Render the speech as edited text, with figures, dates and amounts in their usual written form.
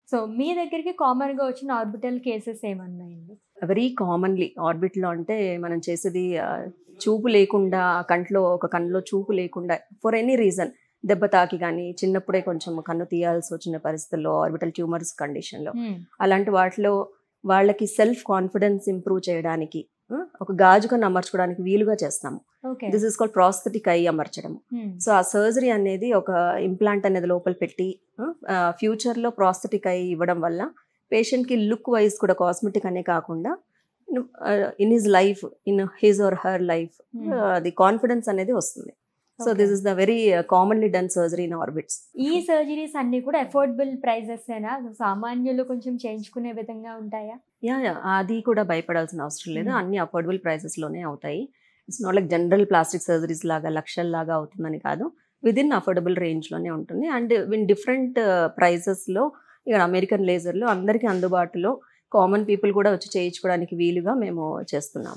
So మీ దగ్గరికి కామన్‌గా వచ్చిన ఆర్బిటల్ కేసెస్ ఏమన్నాయండి? వెరీ కామన్‌లీ ఆర్బిట్‌లో అంటే మనం చేసేది చూపు లేకుండా కంట్లో ఒక కన్నులో చూపు లేకుండా ఫర్ ఎనీ రీజన్ దెబ్బ తాకి గానీ, చిన్నప్పుడే కొంచెం కన్ను తీయాల్సొచ్చిన పరిస్థితుల్లో ఆర్బిటల్ ట్యూమర్స్ కండిషన్‌లో హ్మ్. అలాంటి వాటిలో వాళ్ళకి సెల్ఫ్ కాన్ఫిడెన్స్ ఇంప్రూవ్ చేయడానికి ఒక గాజు కన్ను అమర్చుకోవడానికి వీలుగా చేస్తాము. Okay. This is called prosthetic I అమర్చడం. హ్మ్. సో ఆ సర్జరీ అనేది ఒక ఇంప్లాంట్ అనేది లోపల పెట్టి ఫ్యూచర్‌లో ప్రాస్థెటిక్ ఐ ఇవ్వడం వల్ల పేషెంట్‌కి లుక్ వైజ్ కూడా కాస్మెటిక్ అనే కాకుండా in his life, in his or her life అది కాన్ఫిడెన్స్ అనేది వస్తుంది. So okay. This is the very commonly done surgery in orbits. ఈ సర్జరీస్ అన్నీ కూడా అఫోర్డబుల్ ప్రైజెసేనా? సామాన్యులు కొంచెం చేయించుకునే విధంగా ఉంటాయా? యాహ్! అది కూడా భయపడాల్సిన అవసరం లేదు. హ్మ్. అన్ని అఫోర్డబుల్ ప్రైసెస్‌లోనే అవుతాయి. It's not like general plastic surgeries లాగా లక్షల్లాగా అవుతుందని కాదు. వితిన్ అఫోర్డబుల్ రేంజ్‌లోనే ఉంటుంది. అండ్ ఇన్ డిఫరెంట్ ప్రైసెస్‌లో ఇక్కడ అమెరికన్ లేజర్‌లో అందరికీ అందుబాటులో కామన్ పీపుల్ కూడా వచ్చి చేయించుకోవడానికి వీలుగా మేము చేస్తున్నాం.